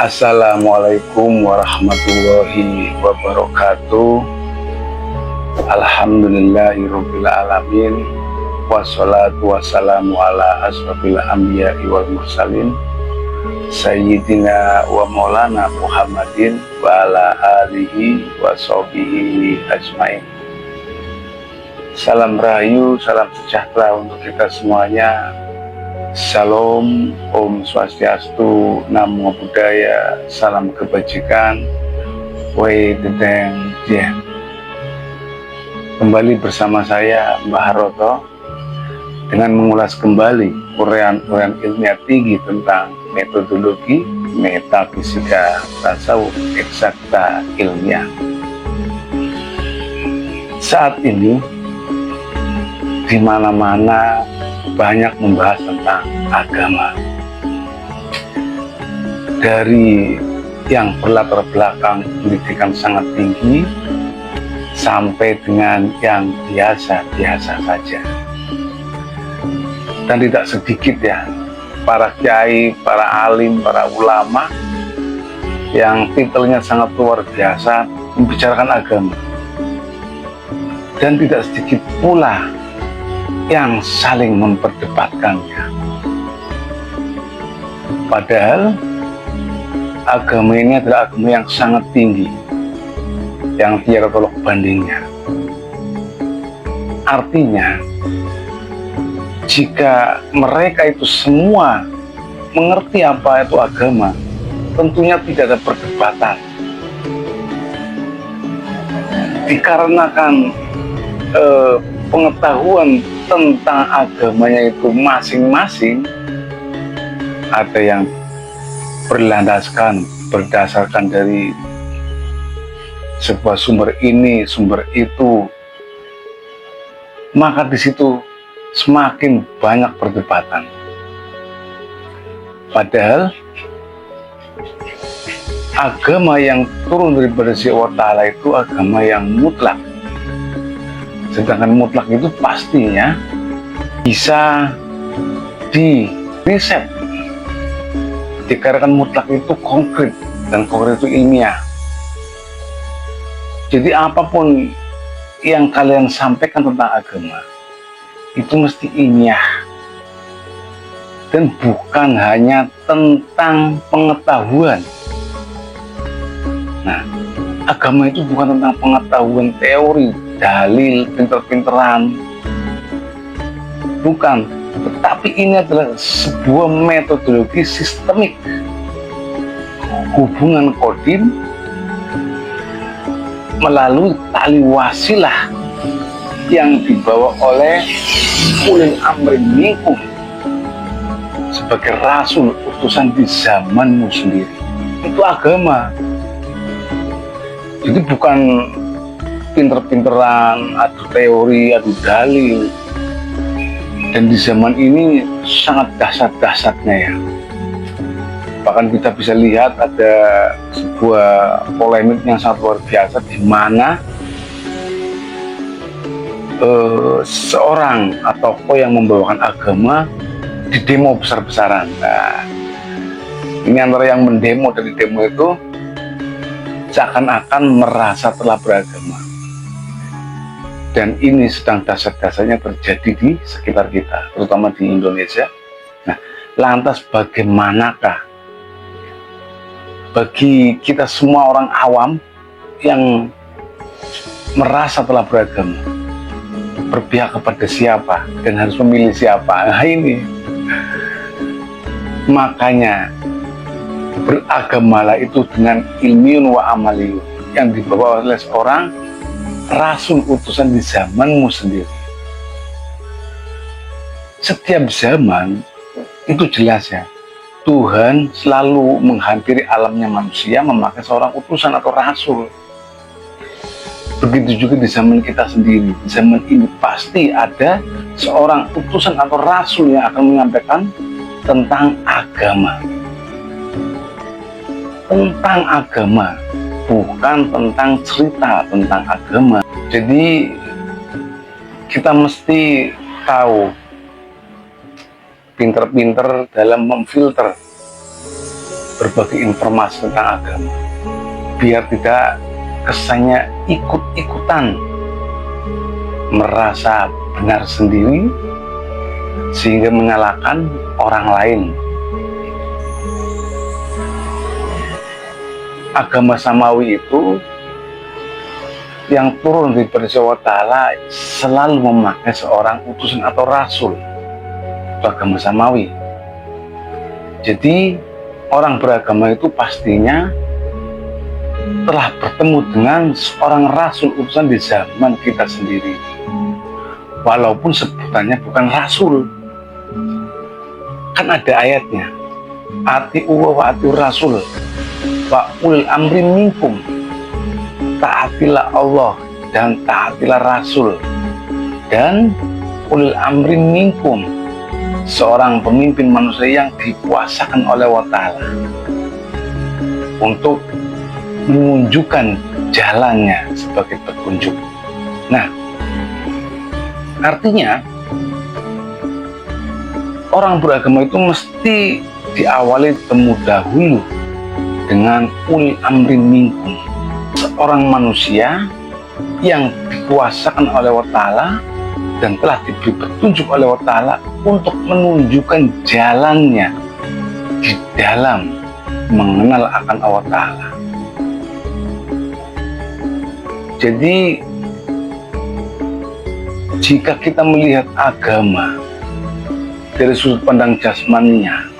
Assalamualaikum warahmatullahi wabarakatuh. Alhamdulillahirabbil alamin. Wassalatu wassalamu ala asrofil anbiya'i wal mursalin Sayyidina wa maulana Muhammadin wa ala alihi wa sahbihi ajmain. Salam rahayu, salam sejahtera untuk kita semuanya. Salam, Om Swastiastu, Namo Buddhaya, salam kebajikan, Wei Dedeng Dian. Kembali bersama saya Mbah Haroto dengan mengulas kembali uraian-uraian ilmiah tinggi tentang metodologi, metafisika, tasawuf, eksakta ilmiah. Saat ini di mana-mana banyak membahas tentang agama, dari yang berlatar belakang pendidikan sangat tinggi sampai dengan yang biasa-biasa saja. Dan tidak sedikit ya para kiai, para alim, para ulama yang titelnya sangat luar biasa membicarakan agama. Dan tidak sedikit pula yang saling memperdebatkannya. Padahal agama ini adalah agama yang sangat tinggi, yang tiada tolak bandingnya. Artinya, jika mereka itu semua mengerti apa itu agama, tentunya tidak ada perdebatan. Dikarenakan pengetahuan tentang agamanya itu masing-masing, ada yang berdasarkan dari sebuah sumber ini, sumber itu, maka di situ semakin banyak perdebatan. Padahal agama yang turun daripada si Allah Ta'ala itu agama yang mutlak. Sedangkan mutlak itu pastinya bisa di-riset. Dikarenakan mutlak itu konkret, dan konkret itu ilmiah. Jadi apapun yang kalian sampaikan tentang agama, itu mesti ilmiah. Dan bukan hanya tentang pengetahuan. Nah, agama itu bukan tentang pengetahuan teori, dalil, pinter-pinteran, bukan, tetapi ini adalah sebuah metodologi sistemik, hubungan kodim melalui tali wasilah yang dibawa oleh ulil amri minkum sebagai rasul utusan di zamanmu sendiri. Itu agama. Jadi bukan pinter-pinteran, adu teori, adu dalil. Dan di zaman ini sangat dahsyat-dahsyatnya ya. Bahkan kita bisa lihat ada sebuah polemik yang sangat luar biasa, di mana seorang atau tokoh yang membawakan agama di demo besar-besaran. Nah, ini antara yang mendemo dan di demo itu seakan-akan merasa telah beragama. Dan ini sedang dahsyat-dahsyatnya terjadi di sekitar kita, terutama di Indonesia. Nah, lantas bagaimanakah bagi kita semua orang awam yang merasa telah beragama, berpihak kepada siapa dan harus memilih siapa? Nah, ini makanya beragamalah itu dengan ilmiun wa amaliyun, yang dibawa oleh seorang rasul utusan di zamanmu sendiri. Setiap zaman itu jelas ya, Tuhan selalu menghampiri alamnya manusia memakai seorang utusan atau rasul. Begitu juga di zaman kita sendiri. Di zaman ini pasti ada seorang utusan atau rasul yang akan menyampaikan tentang agama. Tentang agama, bukan tentang cerita tentang agama. Jadi kita mesti tahu, pinter-pinter dalam memfilter berbagai informasi tentang agama, biar tidak kesannya ikut-ikutan merasa benar sendiri sehingga menyalahkan orang lain. Agama samawi itu yang turun dari Allah Ta'ala selalu memakai seorang utusan atau rasul. Itu agama samawi. Jadi orang beragama itu pastinya telah bertemu dengan seorang rasul utusan di zaman kita sendiri, walaupun sebutannya bukan rasul. Kan ada ayatnya, ati'u wa ati'ur rasul wa ulil amri minkum, taatilah Allah dan taatilah Rasul dan ulil amri minkum, seorang pemimpin manusia yang dikuasakan oleh Allah Ta'ala untuk menunjukkan jalannya sebagai petunjuk. Nah, artinya orang beragama itu mesti diawali terlebih dahulu dengan ulil amri minkum, seorang manusia yang dikuasakan oleh Allah Ta'ala dan telah diberi petunjuk oleh Allah Ta'ala untuk menunjukkan jalannya di dalam mengenal akan Allah Ta'ala. Jadi jika kita melihat agama dari sudut pandang jasmaninya,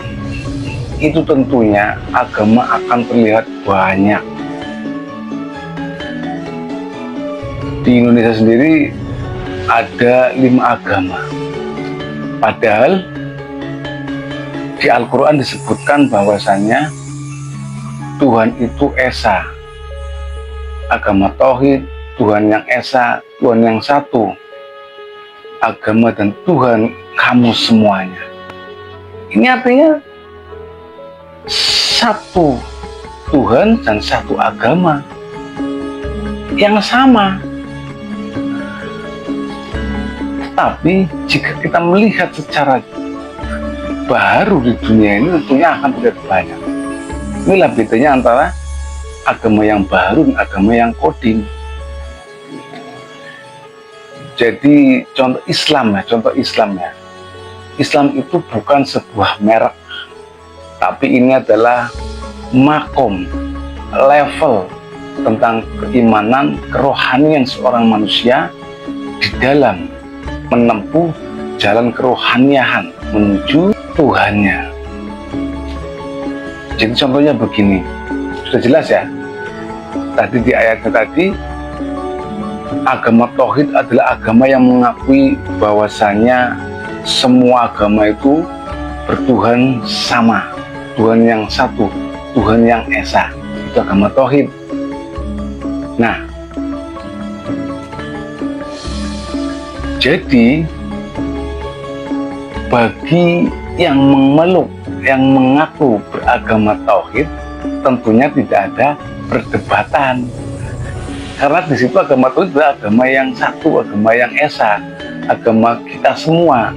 itu tentunya agama akan terlihat banyak. Di Indonesia sendiri ada 5 agama. Padahal di Al-Quran disebutkan bahwasannya Tuhan itu Esa. Agama Tauhid, Tuhan yang Esa, Tuhan yang satu. Agama dan Tuhan kamu semuanya. Ini artinya satu Tuhan dan satu agama yang sama. Tapi jika kita melihat secara baru di dunia ini, tentunya akan terlihat banyak. Inilah bedanya antara agama yang baru dan agama yang kodim. Jadi contoh Islam ya. Islam itu bukan sebuah merek, tapi ini adalah makom, level tentang keimanan, kerohanian seorang manusia di dalam menempuh jalan kerohanian menuju Tuhannya. Jadi contohnya begini, sudah jelas ya. Tadi di ayatnya tadi, agama Tauhid adalah agama yang mengakui bahwasanya semua agama itu bertuhan sama, Tuhan yang satu, Tuhan yang Esa. Itu agama Tauhid. Nah, jadi bagi yang memeluk, yang mengaku beragama Tauhid, tentunya tidak ada perdebatan. Karena di situ agama Tauhid adalah agama yang satu, agama yang Esa, agama kita semua,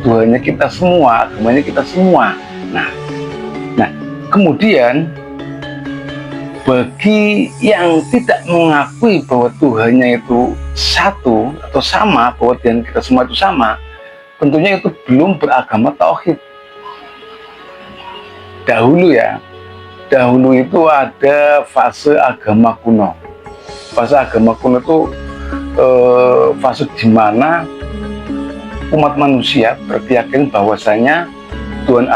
Tuhannya kita semua, agamanya kita semua. Nah, kemudian bagi yang tidak mengakui bahwa Tuhannya itu satu atau sama, bahwa Tuhan kita semua itu sama, tentunya itu belum beragama Tauhid. Dahulu itu ada fase agama kuno. Fase agama kuno itu fase di mana umat manusia berkeyakinan bahwasanya Tuhan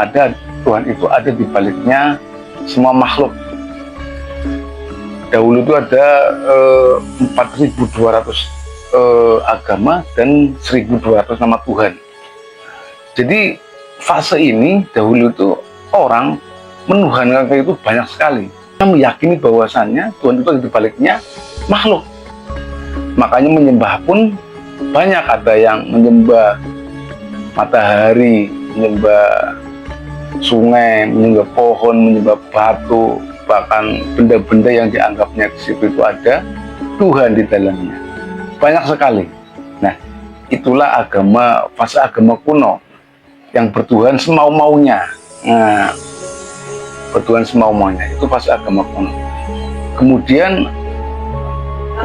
itu ada di baliknya semua makhluk. Dahulu itu ada 4.200 agama dan 1.200 nama Tuhan. Jadi fase ini dahulu itu orang menuhankan itu banyak sekali. Mereka meyakini bahwasannya Tuhan itu ada di baliknya makhluk. Makanya menyembah pun banyak, ada yang menyembah matahari, menyembah sungai, menyembah pohon, menyembah batu, bahkan benda-benda yang dianggapnya di situ itu ada Tuhan di dalamnya. Banyak sekali. Nah, itulah fase agama kuno yang bertuhan semau-maunya. Nah, bertuhan semau-maunya. Itu fase agama kuno. Kemudian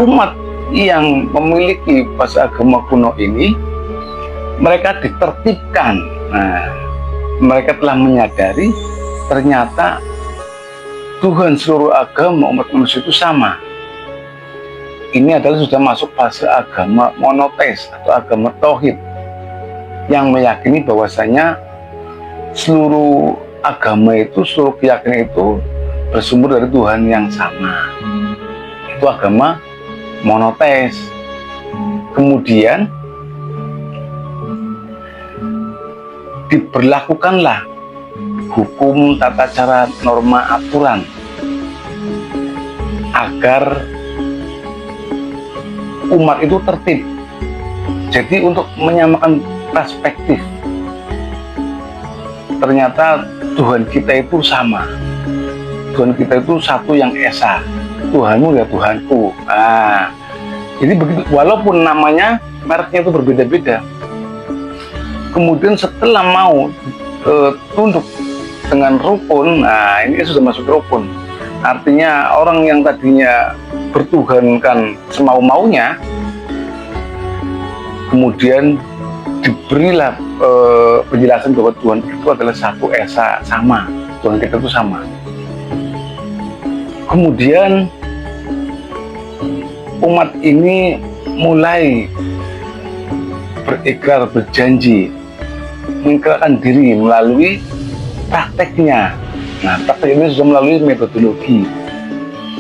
umat yang memiliki fase agama kuno ini, mereka ditertibkan. Nah, mereka telah menyadari ternyata Tuhan seluruh agama umat manusia itu sama. Ini adalah sudah masuk fase agama monoteis atau agama tauhid yang meyakini bahwasanya seluruh agama itu, seluruh keyakinan itu bersumber dari Tuhan yang sama. Itu agama monoteis. Kemudian diberlakukanlah hukum, tata cara, norma, aturan agar umat itu tertib. Jadi untuk menyamakan perspektif, ternyata Tuhan kita itu sama. Tuhan kita itu satu yang esa. Tuhanmu ya Tuhanku. Nah, jadi begitu, walaupun namanya, mereknya itu berbeda-beda. Kemudian setelah mau tunduk dengan rukun, nah ini sudah masuk rukun. Artinya orang yang tadinya bertuhankan semau-maunya, kemudian diberilah penjelasan bahwa Tuhan itu adalah satu esa, sama. Tuhan kita itu sama. Kemudian umat ini mulai berikrar, berjanji, mengikrarkan diri melalui prakteknya. Nah, praktek ini sudah melalui metodologi,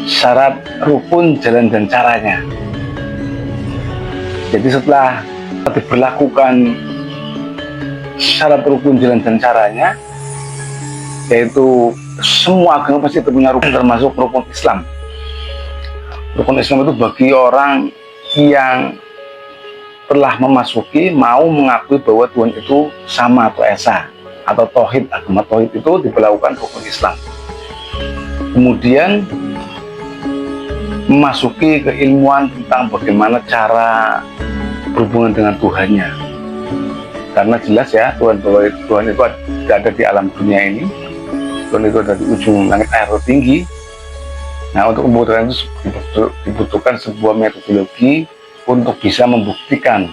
syarat, rukun, jalan, dan caranya. Jadi setelah diberlakukan syarat, rukun, jalan, dan caranya, yaitu semua agama pasti punya rukun, termasuk rukun Islam. Rukun Islam itu bagi orang yang telah memasuki, mau mengakui bahwa Tuhan itu sama atau esa, atau tauhid. Agama tauhid itu diberlakukan rukun Islam. Kemudian memasuki keilmuan tentang bagaimana cara berhubungan dengan Tuhannya. Karena jelas ya, Tuhan itu tidak ada di alam dunia ini. Tuhan itu ada di ujung langit air tinggi. Nah, untuk membuktikan itu dibutuhkan sebuah metodologi untuk bisa membuktikan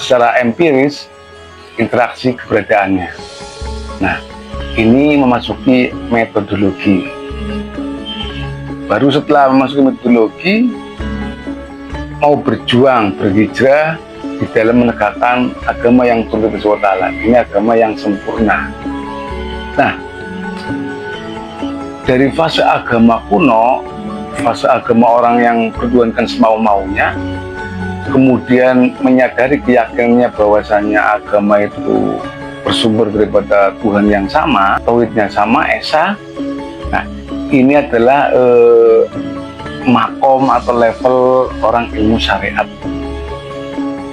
secara empiris interaksi keberadaannya. Nah, ini memasuki metodologi. Baru setelah memasuki metodologi, mau berjuang, berhijrah di dalam menegakkan agama yang turun dari Allah. Ini agama yang sempurna. Nah, dari fase agama kuno, fase agama orang yang bertuhankan semau-maunya, kemudian menyadari keyakinannya bahwasanya agama itu bersumber daripada Tuhan yang sama, tauhidnya sama, esa. Nah, ini adalah makom atau level orang ilmu syariat.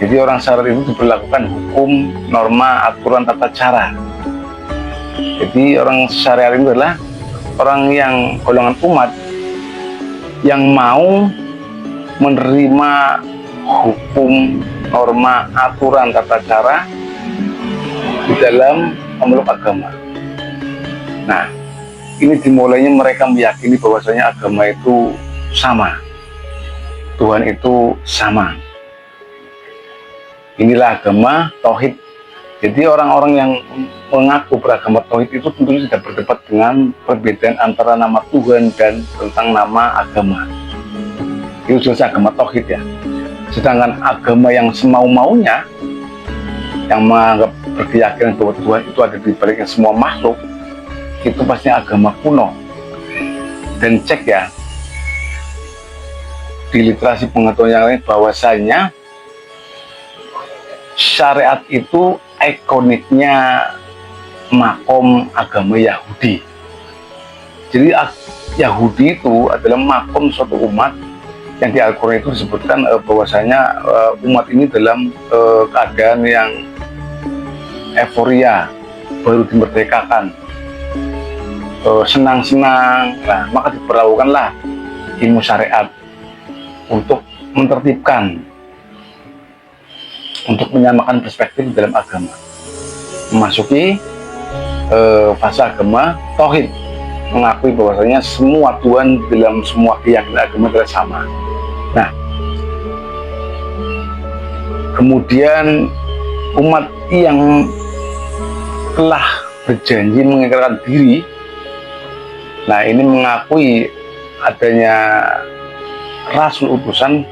Jadi orang syariat itu diberlakukan hukum, norma, aturan, tata cara. Jadi orang syariat itu adalah orang yang golongan umat yang mau menerima hukum, norma, aturan, tata cara di dalam memeluk agama. Nah, ini dimulainya mereka meyakini bahwasanya agama itu sama, Tuhan itu sama. Inilah agama tauhid. Jadi orang-orang yang mengaku beragama tauhid itu tentunya tidak berdebat dengan perbedaan antara nama Tuhan dan tentang nama agama. Itu jelas agama tauhid ya. Sedangkan agama yang semau-maunya, yang menganggap berkeyakinan bahwa Tuhan itu ada di baliknya semua makhluk, itu pasti agama kuno. Dan cek ya di literasi pengetahuan yang lain bahwasanya syariat itu ikoniknya makom agama Yahudi. Jadi Yahudi itu adalah makom suatu umat yang di Al-Quran itu disebutkan bahwasanya umat ini dalam keadaan yang euforia, baru dimerdekakan, senang-senang. Nah, maka diberlakukanlah ilmu syariat untuk mentertibkan, untuk menyamakan perspektif dalam agama, memasuki fase agama tauhid, mengakui bahwasanya semua Tuhan dalam semua keyakinan agama adalah sama. Nah, kemudian umat yang telah berjanji mengikrarkan diri, nah ini mengakui adanya rasul utusan,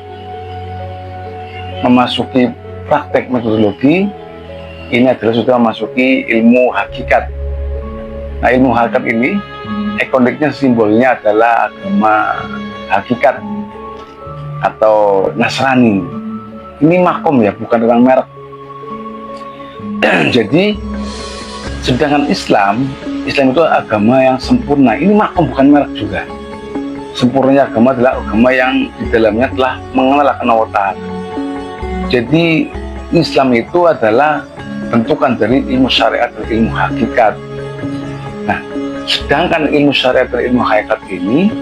memasuki praktek metodologi, ini adalah sudah memasuki ilmu hakikat. Nah, ilmu hakikat ini ikoniknya, simbolnya adalah agama hakikat atau Nasrani. Ini makom ya, bukan tentang merek. Jadi sedangkan Islam itu agama yang sempurna. Ini makom, bukan merek juga. Sempurnanya agama adalah agama yang di dalamnya telah mengenal Allah Ta'ala. Jadi Islam itu adalah bentukan dari ilmu syariat dan ilmu hakikat. Nah, sedangkan ilmu syariat dan ilmu hakikat ini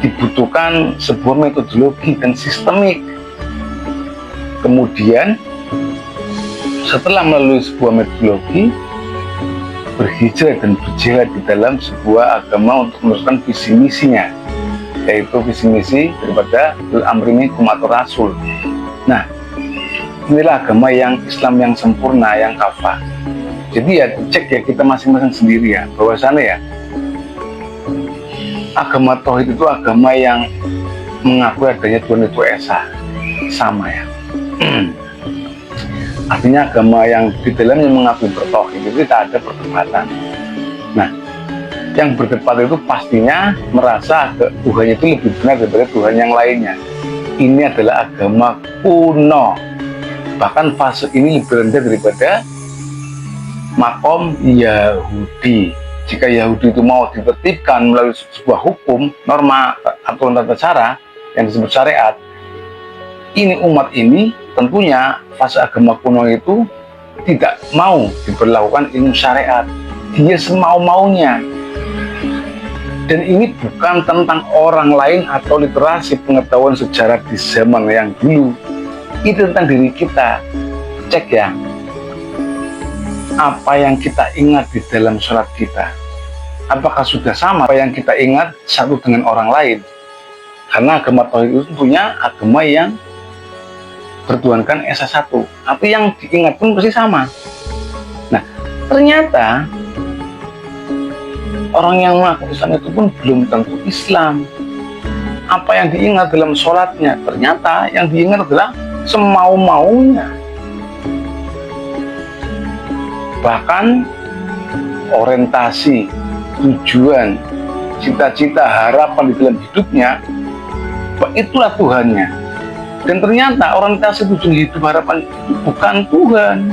dibutuhkan sebuah metodologi dan sistemik. Kemudian setelah melalui sebuah metodologi, berhijrah dan berjihad di dalam sebuah agama untuk meneruskan visi misinya, yaitu visi misi daripada al-amri minkum atau rasul. Nah, inilah agama yang Islam yang sempurna, yang kafah. Jadi ya cek ya kita masing-masing sendiri ya, bahwasannya ya agama tauhid itu agama yang mengakui adanya Tuhan itu esa, sama ya. Artinya agama yang di dalamnya mengakui bertauhid itu tidak ada perdebatan. Nah, yang berdebat itu pastinya merasa Tuhannya itu lebih benar daripada Tuhan yang lainnya. Ini adalah agama kuno. Bahkan fase ini lebih rendah daripada makom Yahudi. Jika Yahudi itu mau ditertibkan melalui sebuah hukum, norma, aturan tata cara yang disebut syariat, ini umat ini tentunya fase agama kuno itu tidak mau diberlakukan ilmu syariat. Dia semau-maunya. Dan ini bukan tentang orang lain atau literasi pengetahuan sejarah di zaman yang dulu. Itu tentang diri kita. Cek ya, apa yang kita ingat di dalam sholat kita, apakah sudah sama apa yang kita ingat satu dengan orang lain? Karena agama tauhid itu tentunya agama yang bertuhankan Esa satu, tapi yang diingat pun pasti sama. Nah, ternyata orang yang mengaku Islam itu pun belum tentu Islam. Apa yang diingat dalam sholatnya, ternyata yang diingat adalah semau-maunya. Bahkan orientasi, tujuan, cita-cita, harapan di dalam hidupnya, itulah Tuhannya. Dan ternyata orientasi tujuan hidup, harapan itu bukan Tuhan,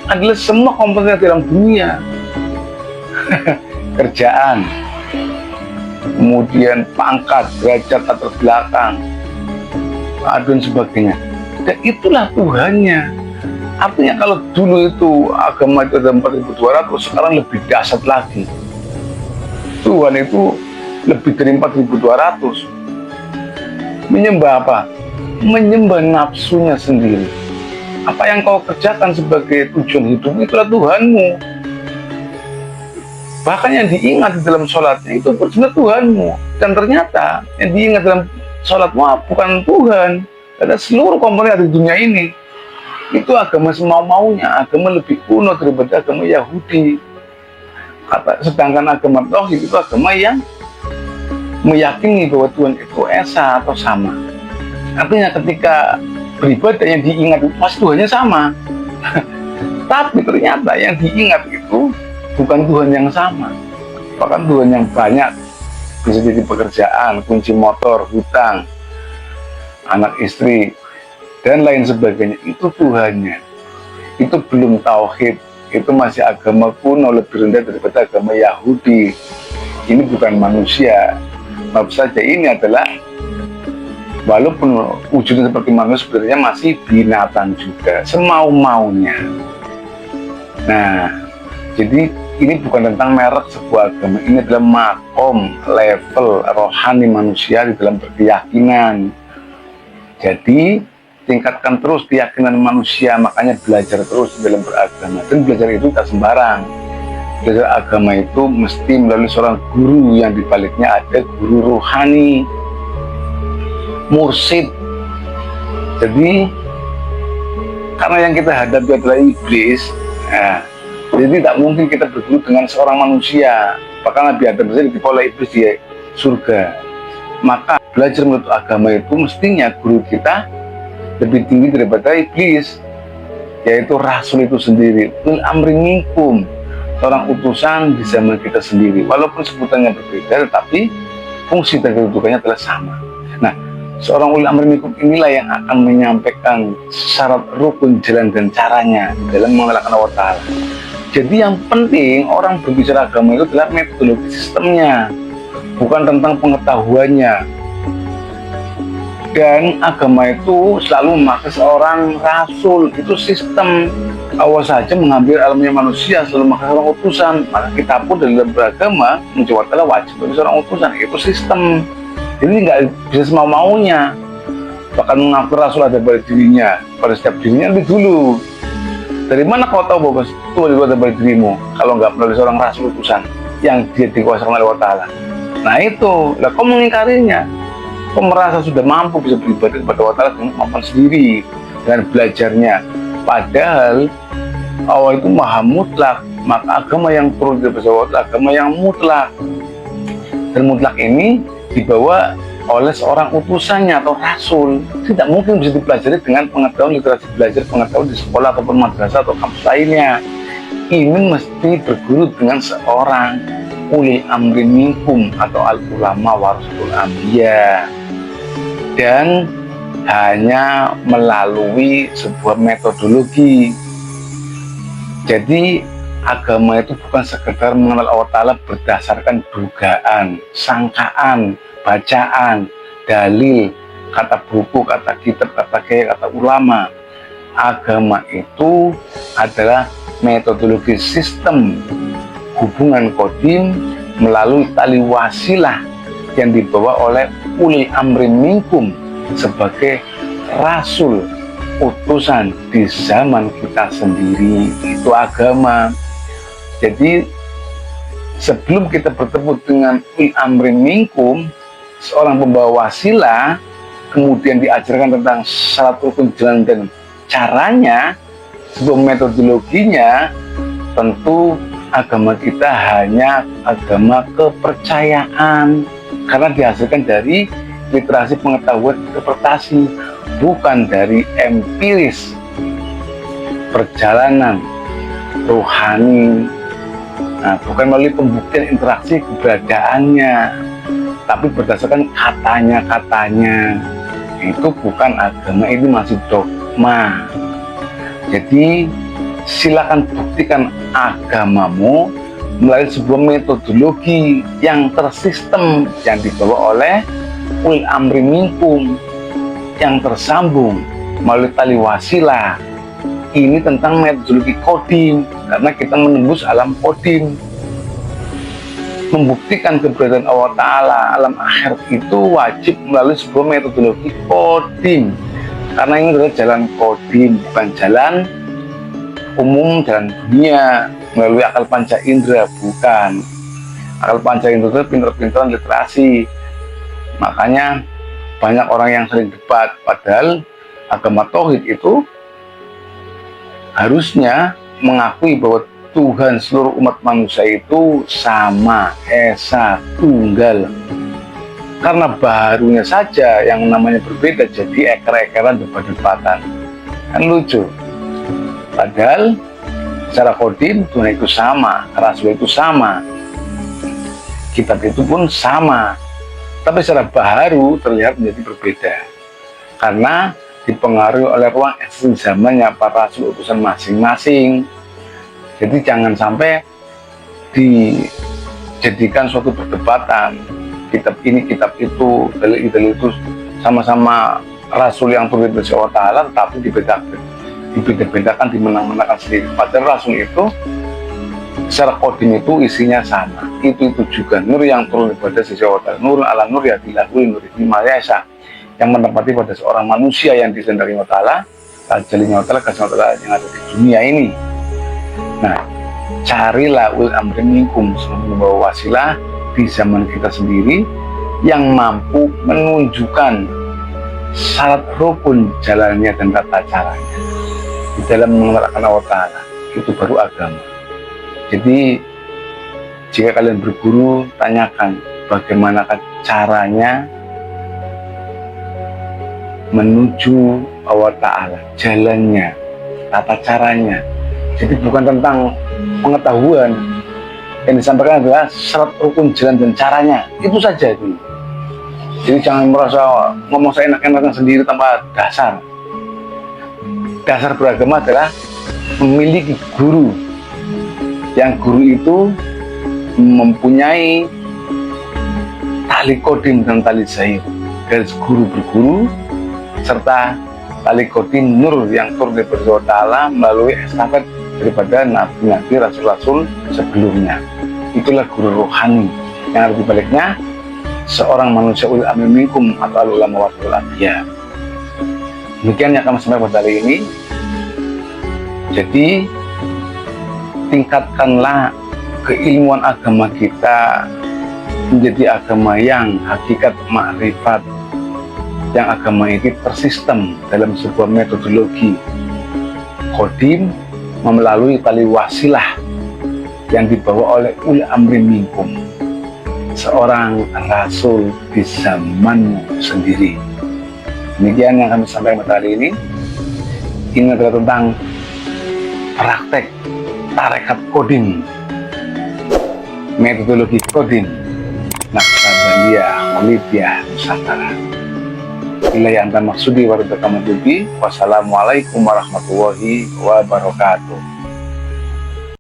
adalah semua komponen dalam dunia. Kerjaan, kemudian pangkat, derajat, latar belakang, dan sebagainya. Dan itulah Tuhannya. Artinya kalau dulu itu agama itu ada 4.200, sekarang lebih dahsyat lagi. Tuhan itu lebih dari 4.200. Menyembah apa? Menyembah nafsunya sendiri. Apa yang kau kerjakan sebagai tujuan hidup, itulah Tuhanmu. Bahkan yang diingat di dalam sholatnya itu benar Tuhanmu. Dan ternyata yang diingat dalam sholatmu bukan Tuhan. Ada seluruh komponen di dunia ini. Itu agama semau-maunya, agama lebih kuno daripada agama Yahudi. Sedangkan agama tauhid itu agama yang meyakini bahwa Tuhan itu esa atau sama. Artinya ketika beribadah yang diingat itu pasti Tuhannya sama. Tapi ternyata yang diingat itu bukan Tuhan yang sama, bahkan Tuhan yang banyak. Bisa jadi pekerjaan, kunci motor, hutang, anak istri, dan lain sebagainya. Itu Tuhannya. Itu belum tauhid. Itu masih agama kuno, lebih rendah daripada agama Yahudi. Ini bukan manusia. Maaf saja, ini adalah, walaupun wujudnya seperti manusia, sebenarnya masih binatang juga, semau-maunya. Nah, jadi ini bukan tentang merek sebuah agama, ini adalah makom, level rohani manusia di dalam berkeyakinan. Jadi tingkatkan terus keyakinan manusia, makanya belajar terus di dalam beragama. Dan belajar itu tak sembarang. belajar agama itu mesti melalui seorang guru yang dibaliknya ada guru rohani, mursyid. Jadi karena yang kita hadapi adalah iblis, jadi tidak mungkin kita berguru dengan seorang manusia. Bahkan Nabi Adam saja ditipu oleh iblis di surga. Maka belajar menurut agama itu mestinya guru kita lebih tinggi daripada iblis, yaitu Rasul itu sendiri, ulil amri minkum, seorang utusan di zaman kita sendiri. Walaupun sebutannya berbeda, tetapi fungsi dan kedudukannya adalah sama. Nah, seorang ulil amri minkum inilah yang akan menyampaikan syarat rukun jalan dan caranya dalam mengenalkan Allah Ta'ala. Jadi yang penting orang berbicara agama itu adalah metodologi sistemnya, bukan tentang pengetahuannya. Dan agama itu selalu memakai seorang rasul, itu sistem. Allah saja mengambil alamnya manusia selalu memakai seorang utusan, maka kita pun dalam beragama menjawab adalah wajib bagi seorang utusan, itu sistem. Jadi nggak bisa semau-maunya. Bahkan mengaku rasul ada pada dirinya, pada setiap dirinya lebih dulu. Dari mana kau tahu bahwa itu ada pada dirimu kalau nggak melalui seorang rasul utusan yang dia dikuasakan oleh Allah Ta'ala? Nah itu, lah kau mengingkarinya. Kau merasa sudah mampu bisa beribadah kepada Allah Ta'ala dengan kemampuan sendiri, dengan belajarnya. Padahal Allah itu maha mutlak, maka agama yang perlu dipelajari adalah agama yang mutlak. Dan mutlak ini dibawa oleh seorang utusannya atau rasul. Tidak mungkin bisa dipelajari dengan pengetahuan literasi belajar, pengetahuan di sekolah ataupun madrasah atau kampus lainnya. Ini mesti berguru dengan seorang ulil amri minkum atau al-ulama warasatul anbiya, dan hanya melalui sebuah metodologi. Jadi agama itu bukan sekedar mengenal Allah Ta'ala berdasarkan dugaan, sangkaan, bacaan, dalil, kata buku, kata kitab, kata kiai, kata ulama. Agama itu adalah metodologi sistem hubungan kodim melalui tali wasilah yang dibawa oleh ulil amri minkum sebagai rasul utusan di zaman kita sendiri. Itu agama. Jadi sebelum kita bertemu dengan ulil amri minkum, seorang pembawa wasilah, kemudian diajarkan tentang syarat rukun jalan dan caranya, sebuah metodologinya, tentu agama kita hanya agama kepercayaan karena dihasilkan dari literasi pengetahuan interpretasi, bukan dari empiris perjalanan rohani. Nah, bukan melalui pembuktian interaksi keberadaannya, tapi berdasarkan katanya. Itu bukan agama, itu masih dogma. Jadi silakan buktikan agamamu melalui sebuah metodologi yang tersistem, yang dibawa oleh ulil amri minkum, yang tersambung melalui tali wasilah. Ini tentang metodologi kodim, karena kita menembus alam kodim. Membuktikan keberadaan Allah Ta'ala alam akhirat itu wajib melalui sebuah metodologi kodim, karena ini adalah jalan kodim, bukan jalan umum, jalan dunia melalui akal panca indera, bukan. Akal panca indera itu pinter-pinteran literasi. Makanya banyak orang yang sering debat, padahal agama tauhid itu harusnya mengakui bahwa Tuhan seluruh umat manusia itu sama, esa, tunggal. Karena baharunya saja yang namanya berbeda, jadi eker-ekeran debat-debatan. Kan lucu. Padahal secara kodim Tuhan itu sama, Rasul itu sama, kitab itu pun sama. Tapi secara baharu terlihat menjadi berbeda karena dipengaruhi oleh ruang eksistensi zamannya para rasul utusan masing-masing. Jadi jangan sampai dijadikan suatu perdebatan, kitab ini, kitab itu, dalil itu sama-sama rasul yang turun dari Allah Ta'ala, tetapi dibedakan, dimenang-menangkan sendiri. Padahal rasul itu secara kodim itu isinya sama, itu juga nur yang turun daripada sisi Allah Ta'ala, nur ala nur ya dilahului nur himayasa, yang menempati pada seorang manusia yang disendari Allah Ta'ala, tajalinya Allah Ta'ala, kasih Allah Ta'ala yang ada di dunia ini. Nah, carilah ul amri minkum, membawa wasilah di zaman kita sendiri yang mampu menunjukkan syarat rukun jalannya dan tata caranya di dalam mengenalkan Allah Ta'ala. Itu baru agama. Jadi jika kalian berguru, tanyakan bagaimana caranya menuju Allah Ta'ala, jalannya, tata caranya. Jadi bukan tentang pengetahuan, yang disampaikan adalah syarat rukun jalan dan caranya. Itu saja itu. Jadi jangan merasa ngomong seenak-enaknya sendiri tanpa dasar. Dasar beragama adalah memiliki guru, yang guru itu mempunyai tali kodim dan tali zair, garis guru berguru, serta tali kodim nur yang turun dari Allah Ta'ala melalui estafet daripada nabi-nabi, rasul-rasul sebelumnya. Itulah guru rohani, yang arti baliknya seorang manusia ulil amri minkum atau ulama warasatul anbiya. Demikian yang kami sampaikan pada hari ini. Jadi tingkatkanlah keilmuan agama kita menjadi agama yang hakikat makrifat, yang agama ini tersistem dalam sebuah metodologi kodim melalui tali wasilah yang dibawa oleh ul amri minkum, seorang rasul di zamanmu sendiri. Demikian yang kami sampaikan pada hari ini. Ini adalah tentang praktek tarekat kodim, metodologi kodim Naqsabandiyah Maulidiyah Nusantara. Bila yang maksudi waridakamudubi. Wassalamualaikum warahmatullahi wabarakatuh.